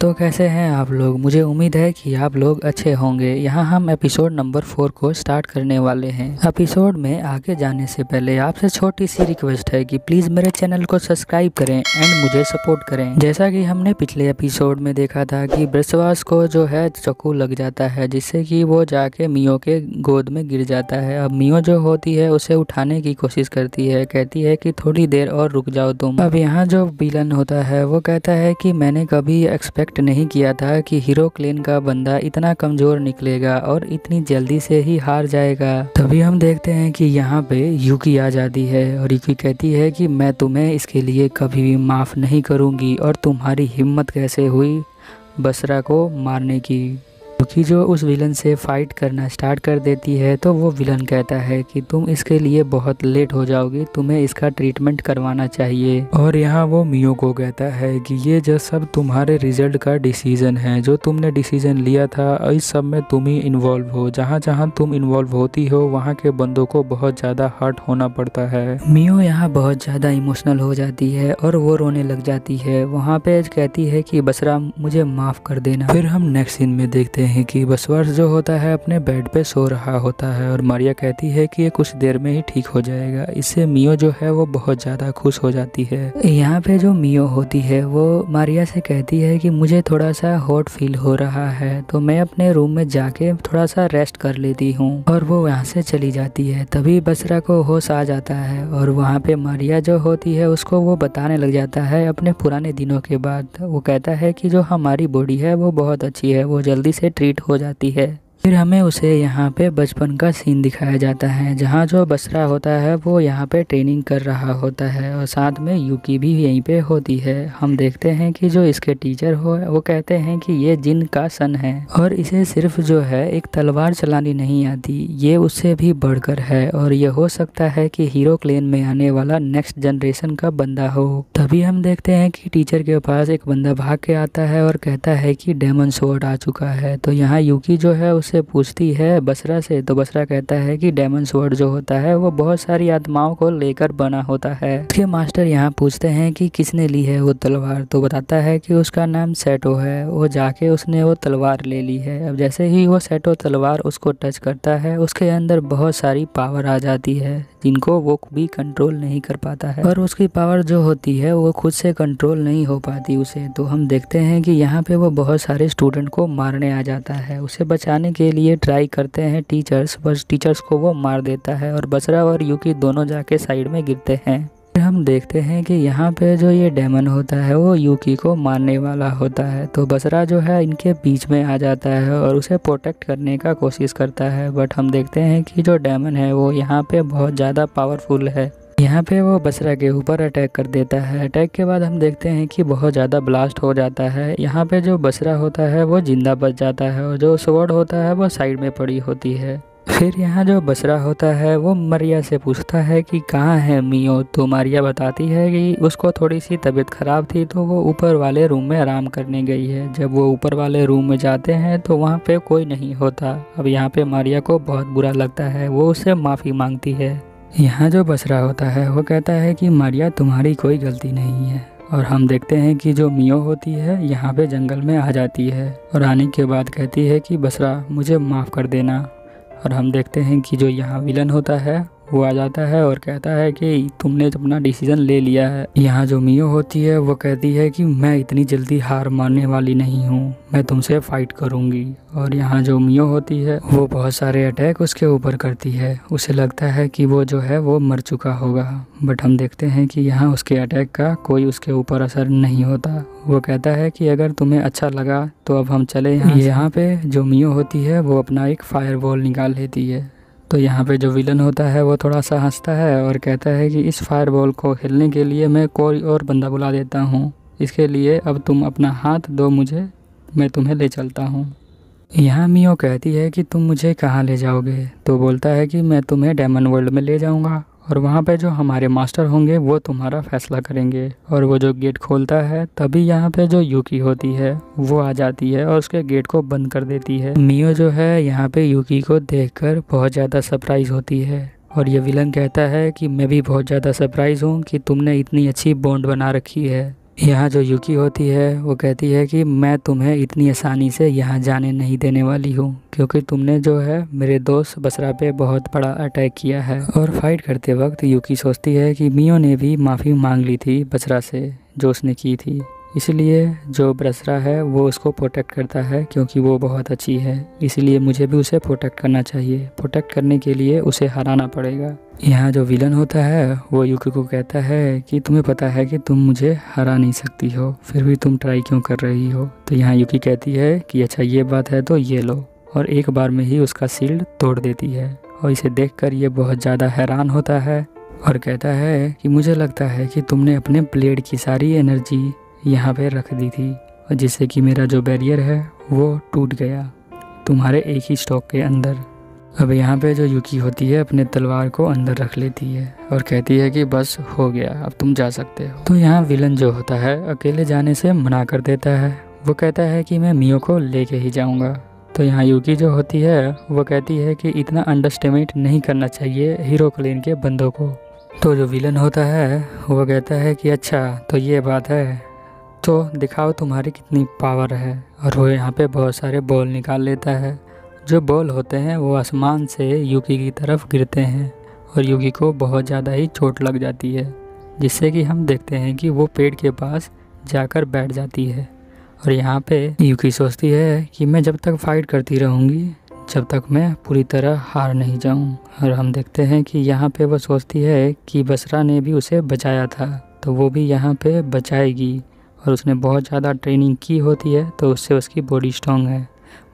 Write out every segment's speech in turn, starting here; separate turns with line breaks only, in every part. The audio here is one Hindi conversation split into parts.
तो कैसे हैं आप लोग। मुझे उम्मीद है कि आप लोग अच्छे होंगे। यहाँ हम एपिसोड नंबर 4 को स्टार्ट करने वाले हैं। एपिसोड में आगे जाने से पहले आपसे छोटी सी रिक्वेस्ट है कि प्लीज़ मेरे चैनल को सब्सक्राइब करें एंड मुझे सपोर्ट करें। जैसा कि हमने पिछले एपिसोड में देखा था कि ब्रसवास को जो है चाकू लग जाता है, जिससे कि वो जाके मियो के गोद में गिर जाता है। अब मियो जो होती है उसे उठाने की कोशिश करती है, कहती है कि थोड़ी देर और रुक जाओ तुम। अब यहाँ जो विलन होता है वो कहता है कि मैंने कभी एक्सपेक्ट नहीं किया था कि हीरो क्लेन का बंदा इतना कमजोर निकलेगा और इतनी जल्दी से ही हार जाएगा। तभी हम देखते हैं कि यहाँ पे यूकी आ जाती है और यूकी कहती है कि मैं तुम्हें इसके लिए कभी भी माफ़ नहीं करूँगी और तुम्हारी हिम्मत कैसे हुई बसरा को मारने की। यूकी जो उस विलन से फाइट करना स्टार्ट कर देती है तो वो विलन कहता है कि तुम इसके लिए बहुत लेट हो जाओगी, तुम्हें इसका ट्रीटमेंट करवाना चाहिए। और यहाँ वो मियो को कहता है कि ये जो सब तुम्हारे रिजल्ट का डिसीजन है, जो तुमने डिसीजन लिया था इस सब में तुम ही इन्वॉल्व हो। जहाँ जहाँ तुम इन्वॉल्व होती हो वहाँ के बंदों को बहुत ज़्यादा हर्ट होना पड़ता है। मियो यहाँ बहुत ज़्यादा इमोशनल हो जाती है और वो रोने लग जाती है। वहाँ पे कहती है कि बसरा मुझे माफ़ कर देना। फिर हम नेक्स्ट सीन में देखते हैं कि बसवास जो होता है अपने बेड पे सो रहा होता है और मारिया कहती है कि ये कुछ देर में ही ठीक हो जाएगा। इससे मियो जो है वो बहुत ज़्यादा खुश हो जाती है। यहाँ पे जो मियो होती है वो मारिया से कहती है कि मुझे थोड़ा सा हॉट फील हो रहा है तो मैं अपने रूम में जाके थोड़ा सा रेस्ट कर लेती हूँ, और वो यहाँ से चली जाती है। तभी बसरा को होश आ जाता है और वहाँ पे मारिया जो होती है उसको वो बताने लग जाता है अपने पुराने दिनों के बाद। वो कहता है कि जो हमारी बॉडी है वो बहुत अच्छी है, वो जल्दी से ट्रीट हो जाती है। फिर हमें उसे यहाँ पे बचपन का सीन दिखाया जाता है जहाँ जो बसरा होता है वो यहाँ पे ट्रेनिंग कर रहा होता है और साथ में यूकी भी यहीं पे होती है। हम देखते हैं कि जो इसके टीचर हो वो कहते हैं कि ये जिन का सन है और इसे सिर्फ जो है एक तलवार चलानी नहीं आती, ये उससे भी बढ़कर है और ये हो सकता है कि हीरो क्लेन में आने वाला नेक्स्ट जनरेशन का बंदा हो। तभी हम देखते हैं कि टीचर के पास एक बंदा भाग के आता है और कहता है कि डेमन स्वॉर्ड आ चुका है। तो यहाँ यूकी जो है उससे पूछती है बसरा से, तो बसरा कहता है कि डेमन स्वॉर्ड जो होता है वो बहुत सारी आत्माओं को लेकर बना होता है। उसके मास्टर यहाँ पूछते हैं कि किसने ली है वो तलवार, तो बताता है कि उसका नाम सेटो है। वो जाके उसने वो तलवार ले ली है। अब जैसे ही वो सेटो तलवार उसको टच करता है उसके अंदर बहुत सारी पावर आ जाती है जिनको वो भी कंट्रोल नहीं कर पाता है और उसकी पावर जो होती है वो खुद से कंट्रोल नहीं हो पाती उसे। तो हम देखते हैं कि यहाँ पे वो बहुत सारे स्टूडेंट को मारने आ जाता है। उसे बचाने के लिए ट्राई करते हैं टीचर्स, बस टीचर्स को वो मार देता है और बसरा और यूकी दोनों जाके साइड में गिरते हैं। फिर हम देखते हैं कि यहाँ पे जो ये डेमन होता है वो यूकी को मारने वाला होता है। तो बसरा जो है इनके बीच में आ जाता है और उसे प्रोटेक्ट करने का कोशिश करता है, बट हम देखते हैं कि जो डेमन है वो यहाँ पे बहुत ज़्यादा पावरफुल है। यहाँ पे वो बसरा के ऊपर अटैक कर देता है। अटैक के बाद हम देखते हैं कि बहुत ज़्यादा ब्लास्ट हो जाता है। यहाँ पे जो बसरा होता है वो जिंदा बच जाता है और जो स्वॉर्ड होता है वो साइड में पड़ी होती है। फिर यहाँ जो बसरा होता है वो मारिया से पूछता है कि कहाँ है मियो। तो मारिया बताती है कि उसको थोड़ी सी तबीयत ख़राब थी तो वो ऊपर वाले रूम में आराम करने गई है। जब वो ऊपर वाले रूम में जाते हैं तो वहाँ पे कोई नहीं होता। अब यहाँ पे मारिया को बहुत बुरा लगता है, वो उससे माफ़ी मांगती है। यहाँ जो बसरा होता है वो कहता है कि मारिया तुम्हारी कोई गलती नहीं है। और हम देखते हैं कि जो मियो होती है यहाँ पे जंगल में आ जाती है और आने के बाद कहती है कि बसरा मुझे माफ़ कर देना। और हम देखते हैं कि जो यहाँ विलन होता है वो आ जाता है और कहता है कि तुमने अपना डिसीजन ले लिया है। यहाँ जो मियो होती है वो कहती है कि मैं इतनी जल्दी हार मानने वाली नहीं हूँ, मैं तुमसे फाइट करूँगी। और यहाँ जो मियो होती है वो बहुत सारे अटैक उसके ऊपर करती है। उसे लगता है कि वो जो है वो मर चुका होगा, बट हम देखते हैं कि यहाँ उसके अटैक का कोई उसके ऊपर असर नहीं होता। वो कहता है कि अगर तुम्हें अच्छा लगा तो अब हम चले यहाँ पे जो मियो होती है वो अपना एक फायर बॉल निकाल लेती है। तो यहाँ पे जो विलन होता है वो थोड़ा सा हंसता है और कहता है कि इस फायर बॉल को खेलने के लिए मैं कोई और बंदा बुला देता हूँ, इसके लिए अब तुम अपना हाथ दो मुझे, मैं तुम्हें ले चलता हूँ। यहाँ मियो कहती है कि तुम मुझे कहाँ ले जाओगे। तो बोलता है कि मैं तुम्हें डेमन वर्ल्ड में ले जाऊँगा और वहाँ पे जो हमारे मास्टर होंगे वो तुम्हारा फैसला करेंगे। और वो जो गेट खोलता है तभी यहाँ पे जो यूकी होती है वो आ जाती है और उसके गेट को बंद कर देती है। मियो जो है यहाँ पे यूकी को देखकर बहुत ज़्यादा सरप्राइज होती है और ये विलन कहता है कि मैं भी बहुत ज़्यादा सरप्राइज हूँ कि तुमने इतनी अच्छी बॉन्ड बना रखी है। यहाँ जो यूकी होती है वो कहती है कि मैं तुम्हें इतनी आसानी से यहाँ जाने नहीं देने वाली हूँ, क्योंकि तुमने जो है मेरे दोस्त बसरा पे बहुत बड़ा अटैक किया है। और फाइट करते वक्त यूकी सोचती है कि मियो ने भी माफ़ी मांग ली थी बसरा से जो उसने की थी, इसलिए जो बसरा है वो उसको प्रोटेक्ट करता है क्योंकि वो बहुत अच्छी है, इसलिए मुझे भी उसे प्रोटेक्ट करना चाहिए। प्रोटेक्ट करने के लिए उसे हराना पड़ेगा। यहाँ जो विलन होता है वो यूकी को कहता है कि तुम्हें पता है कि तुम मुझे हरा नहीं सकती हो, फिर भी तुम ट्राई क्यों कर रही हो। तो यहाँ यूकी कहती है कि अच्छा ये बात है तो ये लो, और एक बार में ही उसका शील्ड तोड़ देती है। और इसे देखकर ये बहुत ज़्यादा हैरान होता है और कहता है कि मुझे लगता है कि तुमने अपने ब्लेड की सारी एनर्जी यहाँ पे रख दी थी, और जिससे कि मेरा जो बैरियर है वो टूट गया तुम्हारे एक ही स्टॉक के अंदर। अब यहाँ पे जो यूकी होती है अपने तलवार को अंदर रख लेती है और कहती है कि बस हो गया, अब तुम जा सकते हो। तो यहाँ विलन जो होता है अकेले जाने से मना कर देता है। वो कहता है कि मैं मियो को लेके ही जाऊँगा। तो यहाँ यूकी जो होती है वो कहती है कि इतना अंडरस्टिमेट नहीं करना चाहिए हीरो क्लेन के बंदों को। तो जो विलन होता है वो कहता है कि अच्छा तो ये बात है, तो दिखाओ तुम्हारी कितनी पावर है। और वो यहाँ पे बहुत सारे बॉल निकाल लेता है। जो बॉल होते हैं वो आसमान से यूकी की तरफ गिरते हैं और यूकी को बहुत ज़्यादा ही चोट लग जाती है, जिससे कि हम देखते हैं कि वो पेड़ के पास जाकर बैठ जाती है। और यहाँ पे यूकी सोचती है कि मैं जब तक फाइट करती रहूँगी जब तक मैं पूरी तरह हार नहीं जाऊँ। और हम देखते हैं कि यहाँ पे वो सोचती है कि बसरा ने भी उसे बचाया था तो वो भी यहाँ पे बचाएगी, और उसने बहुत ज़्यादा ट्रेनिंग की होती है तो उससे उसकी बॉडी स्ट्रॉन्ग है।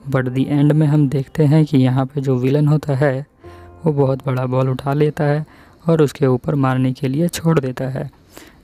बट दी एंड में हम देखते हैं कि यहाँ पे जो विलन होता है वो बहुत बड़ा बॉल उठा लेता है और उसके ऊपर मारने के लिए छोड़ देता है,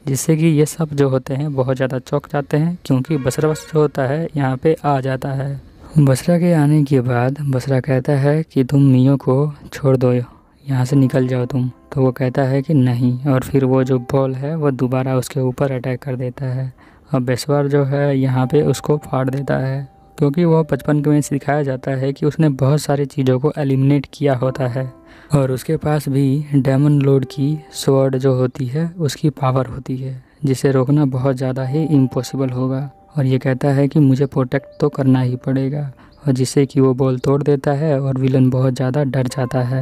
जिससे कि ये सब जो होते हैं बहुत ज़्यादा चौंक जाते हैं क्योंकि बसरा जो होता है यहाँ पे आ जाता है। बसरा के आने के बाद बसरा कहता है कि तुम मियो को छोड़ दो, यहाँ से निकल जाओ तुम। तो वो कहता है कि नहीं, और फिर वो जो बॉल है वो दोबारा उसके ऊपर अटैक कर देता है। और बेसवार जो है यहाँ पे उसको फाड़ देता है, क्योंकि वो बचपन में सिखाया जाता है कि उसने बहुत सारी चीज़ों को एलिमिनेट किया होता है और उसके पास भी डेमन लॉर्ड की स्वॉर्ड जो होती है उसकी पावर होती है, जिसे रोकना बहुत ज़्यादा ही इम्पॉसिबल होगा। और ये कहता है कि मुझे प्रोटेक्ट तो करना ही पड़ेगा, और जिससे कि वो बॉल तोड़ देता है और विलन बहुत ज़्यादा डर जाता है।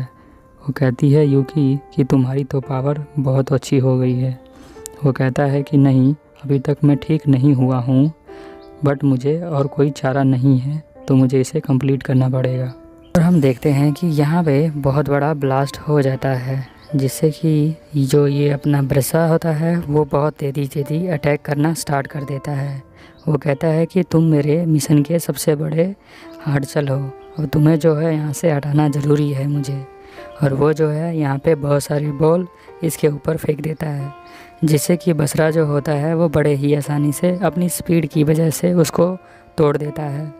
वो कहती है यूकी कि तुम्हारी तो पावर बहुत अच्छी हो गई है। वो कहता है कि नहीं, अभी तक मैं ठीक नहीं हुआ हूँ, बट मुझे और कोई चारा नहीं है, तो मुझे इसे कंप्लीट करना पड़ेगा। और हम देखते हैं कि यहाँ पे बहुत बड़ा ब्लास्ट हो जाता है, जिससे कि जो ये अपना ब्रसा होता है वो बहुत तेज़ी अटैक करना स्टार्ट कर देता है। वो कहता है कि तुम मेरे मिशन के सबसे बड़े हार्डचल हो, और तुम्हें जो है यहाँ से हटाना ज़रूरी है मुझे। और वो जो है यहाँ पे बहुत सारी बॉल इसके ऊपर फेंक देता है, जिससे कि बसरा जो होता है वो बड़े ही आसानी से अपनी स्पीड की वजह से उसको तोड़ देता है।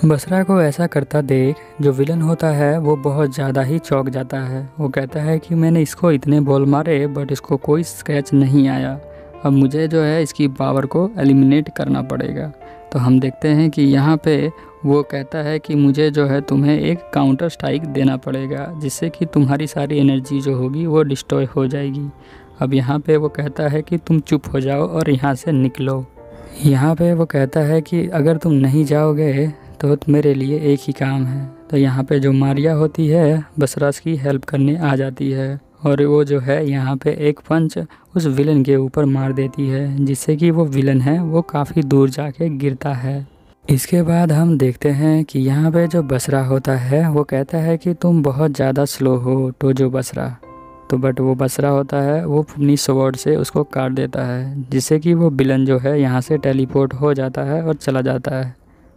बसरा को ऐसा करता देख जो विलन होता है वो बहुत ज़्यादा ही चौंक जाता है। वो कहता है कि मैंने इसको इतने बॉल मारे बट इसको कोई स्क्रैच नहीं आया, अब मुझे जो है इसकी पावर को एलिमिनेट करना पड़ेगा। तो हम देखते हैं कि यहाँ पे वो कहता है कि मुझे जो है तुम्हें एक काउंटर स्ट्राइक देना पड़ेगा, जिससे कि तुम्हारी सारी एनर्जी जो होगी वो डिस्ट्रॉय हो जाएगी। अब यहाँ पे वो कहता है कि तुम चुप हो जाओ और यहाँ से निकलो। यहाँ पे वो कहता है कि अगर तुम नहीं जाओगे तो मेरे लिए एक ही काम है। तो यहाँ पे जो मारिया होती है बसरास की हेल्प करने आ जाती है, और वो जो है यहाँ पे एक पंच उस विलन के ऊपर मार देती है, जिससे कि वो विलन है वो काफ़ी दूर जाके गिरता है। इसके बाद हम देखते हैं कि यहाँ पे जो बसरा होता है वो कहता है कि तुम बहुत ज़्यादा स्लो हो टोजो बसरा। तो बट वो बसरा होता है वो अपनी स्वॉर्ड से उसको काट देता है, जिससे कि वो विलन जो है यहाँ से टेलीपोर्ट हो जाता है और चला जाता है।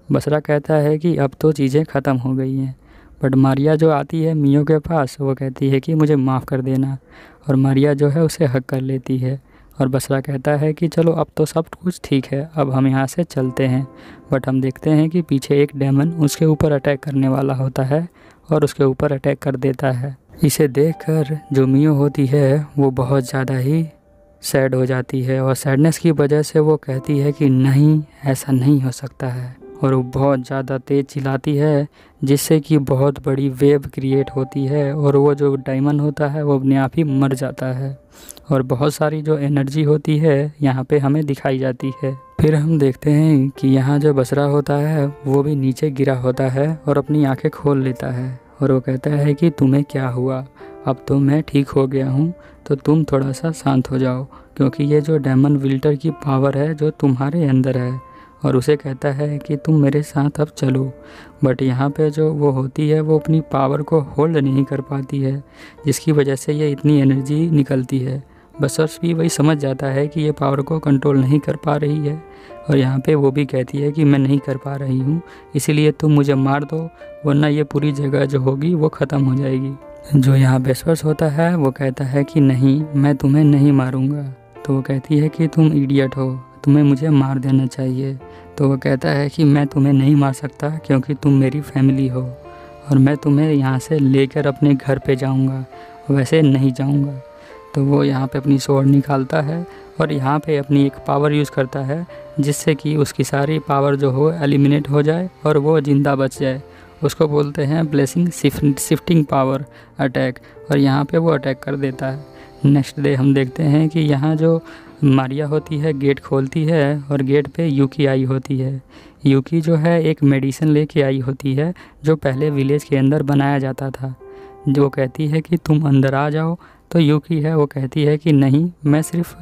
बसरा कहता है कि अब तो चीज़ें ख़त्म हो गई हैं, बट मारिया जो आती है मियो के पास वो कहती है कि मुझे माफ़ कर देना, और मारिया जो है उसे हक कर लेती है। और बसरा कहता है कि चलो अब तो सब कुछ ठीक है, अब हम यहाँ से चलते हैं। बट हम देखते हैं कि पीछे एक डेमन उसके ऊपर अटैक करने वाला होता है और उसके ऊपर अटैक कर देता है। इसे देखकर जो मियो होती है वो बहुत ज़्यादा ही सैड हो जाती है, और सैडनेस की वजह से वो कहती है कि नहीं, ऐसा नहीं हो सकता है। और वो बहुत ज़्यादा तेज़ चिल्लाती है, जिससे कि बहुत बड़ी वेव क्रिएट होती है और वो जो डायमंड होता है वो अपने आप ही मर जाता है। और बहुत सारी जो एनर्जी होती है यहाँ पे हमें दिखाई जाती है। फिर हम देखते हैं कि यहाँ जो बसरा होता है वो भी नीचे गिरा होता है और अपनी आंखें खोल लेता है और वो कहता है कि तुम्हें क्या हुआ, अब तो मैं ठीक हो गया हूँ, तो तुम थोड़ा सा शांत हो जाओ, क्योंकि ये जो डेमन विल्टर की पावर है जो तुम्हारे अंदर है। और उसे कहता है कि तुम मेरे साथ अब चलो। बट यहाँ पे जो वो होती है वो अपनी पावर को होल्ड नहीं कर पाती है, जिसकी वजह से ये इतनी एनर्जी निकलती है। बसर्स भी वही समझ जाता है कि ये पावर को कंट्रोल नहीं कर पा रही है और यहाँ पे वो भी कहती है कि मैं नहीं कर पा रही हूँ, इसीलिए तुम मुझे मार दो, वरना ये पूरी जगह जो होगी वो ख़त्म हो जाएगी। जो यहाँ बेस्पर्स होता है वो कहता है कि नहीं, मैं तुम्हें नहीं मारूँगा। तो वो कहती है कि तुम इडियट हो, तुम्हें मुझे मार देना चाहिए। तो वो कहता है कि मैं तुम्हें नहीं मार सकता क्योंकि तुम मेरी फैमिली हो और मैं तुम्हें यहाँ से लेकर अपने घर पे जाऊँगा, वैसे नहीं जाऊँगा। तो वो यहाँ पे अपनी स्वॉर्ड निकालता है और यहाँ पे अपनी एक पावर यूज़ करता है, जिससे कि उसकी सारी पावर जो हो एलिमिनेट हो जाए और वो ज़िंदा बच जाए। उसको बोलते हैं ब्लेसिंग शिफ्टिंग पावर अटैक, और यहाँ पे वो अटैक कर देता है। नेक्स्ट डे हम देखते हैं कि यहाँ जो मारिया होती है गेट खोलती है और गेट पे यूकी आई होती है। यूकी जो है एक मेडिसिन लेके आई होती है जो पहले विलेज के अंदर बनाया जाता था। जो कहती है कि तुम अंदर आ जाओ, तो यूकी है वो कहती है कि नहीं, मैं सिर्फ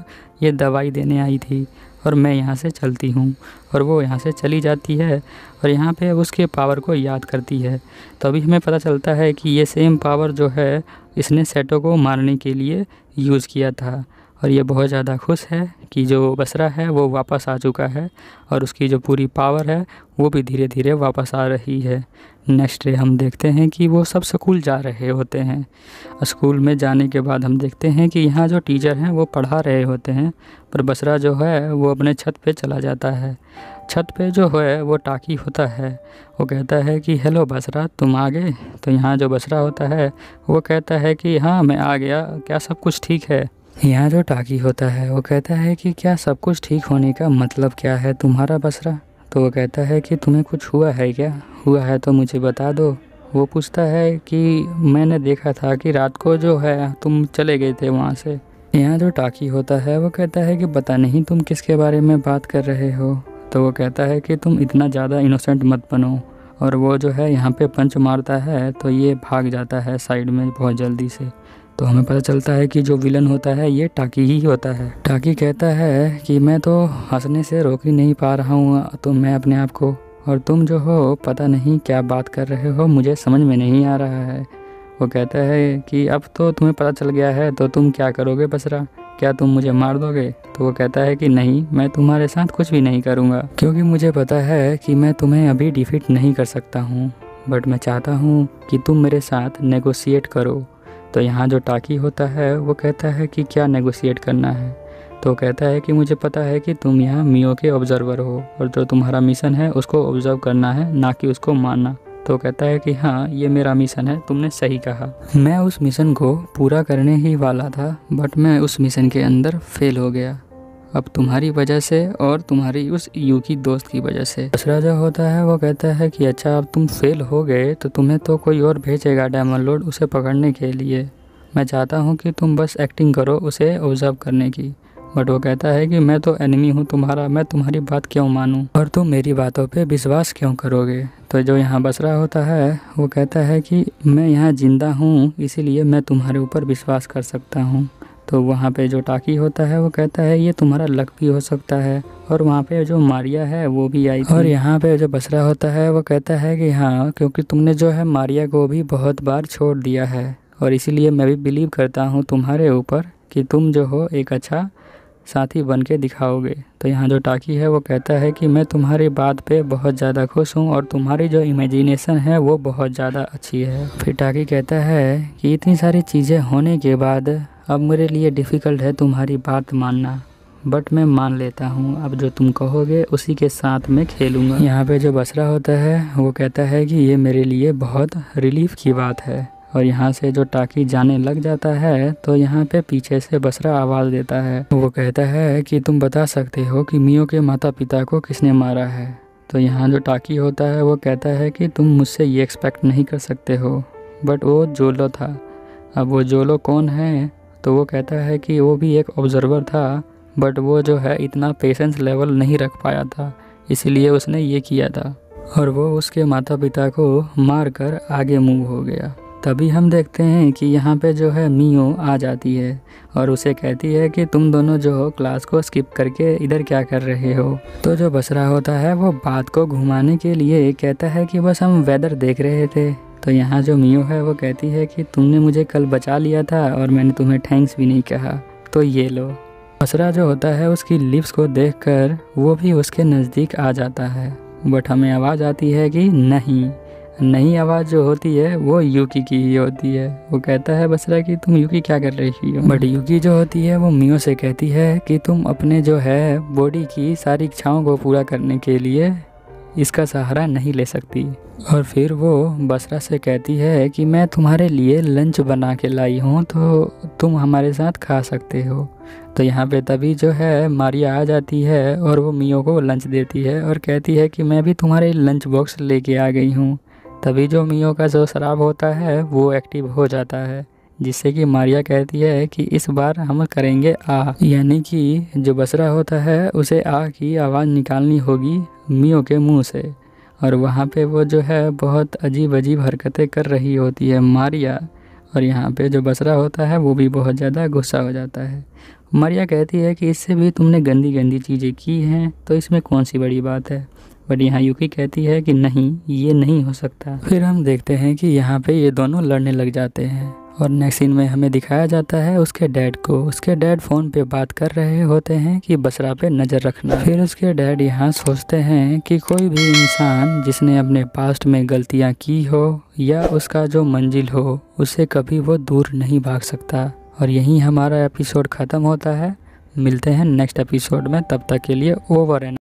ये दवाई देने आई थी और मैं यहाँ से चलती हूँ। और वो यहाँ से चली जाती है और यहाँ पे उसके पावर को याद करती है। तो अभी हमें पता चलता है कि ये सेम पावर जो है इसने सेटो को मारने के लिए यूज़ किया था। और ये बहुत ज़्यादा खुश है कि जो बसरा है वो वापस आ चुका है और उसकी जो पूरी पावर है वो भी धीरे धीरे वापस आ रही है। नेक्स्ट डे हम देखते हैं कि वो सब स्कूल जा रहे होते हैं। स्कूल में जाने के बाद हम देखते हैं कि यहाँ जो टीचर हैं वो पढ़ा रहे होते हैं, पर बसरा जो है वो अपने छत पे चला जाता है। छत पे जो है वो टाकी होता है। वो कहता है कि हेलो बसरा, तुम आ गए। तो यहाँ जो बसरा होता है वो कहता है कि हाँ मैं आ गया, क्या सब कुछ ठीक है। यहाँ जो टाकी होता है वो कहता है कि क्या सब कुछ ठीक होने का मतलब क्या है तुम्हारा बसरा। तो वो कहता है कि तुम्हें कुछ हुआ है क्या, हुआ है तो मुझे बता दो। वो पूछता है कि मैंने देखा था कि रात को जो है तुम चले गए थे वहाँ से। यहाँ जो टाकी होता है वो कहता है कि पता नहीं तुम किसके बारे में बात कर रहे हो। तो वो कहता है कि तुम इतना ज़्यादा इनोसेंट मत बनो। और वो जो है यहाँ पे पंच मारता है तो ये भाग जाता है साइड में बहुत जल्दी से। तो हमें पता चलता है कि जो विलन होता है ये टाकी ही होता है। टाकी कहता है कि मैं तो हंसने से रोक ही नहीं पा रहा हूँ तो मैं अपने आप को, और तुम जो हो पता नहीं क्या बात कर रहे हो, मुझे समझ में नहीं आ रहा है। वो कहता है कि अब तो तुम्हें पता चल गया है तो तुम क्या करोगे बसरा, क्या तुम मुझे मार दोगे। तो वो कहता है कि नहीं, मैं तुम्हारे साथ कुछ भी नहीं करूँगा, क्योंकि मुझे पता है कि मैं तुम्हें अभी डिफीट नहीं कर सकता हूँ, बट मैं चाहता हूँ कि तुम मेरे साथ नेगोशिएट करो। तो यहाँ जो टाकी होता है वो कहता है कि क्या नेगोशिएट करना है। तो कहता है कि मुझे पता है कि तुम यहाँ मियो के ऑब्जर्वर हो और जो तुम्हारा मिशन है उसको ऑब्जर्व करना है, ना कि उसको मारना। तो कहता है कि हाँ ये मेरा मिशन है, तुमने सही कहा। मैं उस मिशन को पूरा करने ही वाला था, बट मैं उस मिशन के अंदर फेल हो गया, अब तुम्हारी वजह से और तुम्हारी उस यूकी दोस्त की वजह से। दूसरा जो होता है वो कहता है कि अच्छा अब तुम फेल हो गए तो तुम्हें तो कोई और भेजेगा डायमंड लॉर्ड उसे पकड़ने के लिए। मैं चाहता हूँ कि तुम बस एक्टिंग करो उसे ऑब्जर्व करने की। बट वो कहता है कि मैं तो एनिमी हूँ तुम्हारा, मैं तुम्हारी बात क्यों मानूँ और तुम मेरी बातों पे विश्वास क्यों करोगे। तो जो यहाँ बसरा होता है वो कहता है कि मैं यहाँ जिंदा हूँ इसीलिए मैं तुम्हारे ऊपर विश्वास कर सकता हूँ। तो वहाँ पे जो टाकी होता है वो कहता है ये तुम्हारा लक भी हो सकता है, और वहाँ पे जो मारिया है वो भी आई थी। और यहाँ पे जो बसरा होता है वो कहता है कि हाँ, क्योंकि तुमने जो है मारिया को भी बहुत बार छोड़ दिया है और इसीलिए मैं भी बिलीव करता हूँ तुम्हारे ऊपर कि तुम जो हो एक अच्छा साथी बन के दिखाओगे। तो यहाँ जो टाकी है वो कहता है कि मैं तुम्हारी बात पे बहुत ज़्यादा खुश हूँ और तुम्हारी जो इमेजिनेशन है वो बहुत ज़्यादा अच्छी है। फिर टाकी कहता है कि इतनी सारी चीज़ें होने के बाद अब मेरे लिए डिफ़िकल्ट है तुम्हारी बात मानना, बट मैं मान लेता हूँ, अब जो तुम कहोगे उसी के साथ मैं खेलूँगा। यहाँ पे जो बसरा होता है वो कहता है कि ये मेरे लिए बहुत रिलीफ की बात है। और यहाँ से जो टाकी जाने लग जाता है तो यहाँ पे पीछे से बसरा आवाज़ देता है। वो कहता है कि तुम बता सकते हो कि मियो के माता पिता को किसने मारा है। तो यहाँ जो टाकी होता है वो कहता है कि तुम मुझसे ये एक्सपेक्ट नहीं कर सकते हो, बट वो जोलो था। अब वो जोलो कौन है, तो वो कहता है कि वो भी एक ऑब्जर्वर था, बट वो जो है इतना पेशेंस लेवल नहीं रख पाया था, इसलिए उसने ये किया था और वो उसके माता पिता को मार कर आगे मूव हो गया। तभी हम देखते हैं कि यहाँ पे जो है मियो आ जाती है और उसे कहती है कि तुम दोनों जो हो क्लास को स्किप करके इधर क्या कर रहे हो। तो जो बसरा होता है वो बात को घुमाने के लिए कहता है कि बस हम वेदर देख रहे थे। तो यहाँ जो मियो है वो कहती है कि तुमने मुझे कल बचा लिया था और मैंने तुम्हें थैंक्स भी नहीं कहा, तो ये लो। बसरा जो होता है उसकी लिप्स को देखकर वो भी उसके नज़दीक आ जाता है, बट हमें आवाज़ आती है कि नहीं आवाज़ जो होती है वो यूकी की ही होती है। वो कहता है बसरा कि तुम यूकी क्या कर रही हो, बट यूकी जो होती है वो मियो से कहती है कि तुम अपने जो है बॉडी की सारी इच्छाओं को पूरा करने के लिए इसका सहारा नहीं ले सकती। और फिर वो बसरा से कहती है कि मैं तुम्हारे लिए लंच बना के लाई हूँ, तो तुम हमारे साथ खा सकते हो। तो यहाँ पे तभी जो है मारिया आ जाती है और वो मियो को लंच देती है और कहती है कि मैं भी तुम्हारे लंच बॉक्स लेके आ गई हूँ। तभी जो मियो का जो शराब होता है वो एक्टिव हो जाता है, जिससे कि मारिया कहती है कि इस बार हम करेंगे आ, यानी कि जो बसरा होता है उसे आ की आवाज़ निकालनी होगी मियो के मुंह से। और वहाँ पे वो जो है बहुत अजीब अजीब हरकतें कर रही होती है मारिया, और यहाँ पे जो बसरा होता है वो भी बहुत ज़्यादा गुस्सा हो जाता है। मारिया कहती है कि इससे भी तुमने गंदी गंदी चीज़ें की हैं, तो इसमें कौन सी बड़ी बात है, बट यहाँ यूकी कहती है कि नहीं, ये नहीं हो सकता। फिर हम देखते हैं कि यहाँ पे ये दोनों लड़ने लग जाते हैं और नेक्स्ट सीन में हमें दिखाया जाता है उसके डैड को। उसके डैड फ़ोन पे बात कर रहे होते हैं कि बसरा पे नज़र रखना। फिर उसके डैड यहाँ सोचते हैं कि कोई भी इंसान जिसने अपने पास्ट में गलतियाँ की हो या उसका जो मंजिल हो उससे कभी वो दूर नहीं भाग सकता। और यहीं हमारा एपिसोड ख़त्म होता है। मिलते हैं नेक्स्ट एपिसोड में, तब तक के लिए ओवर एंड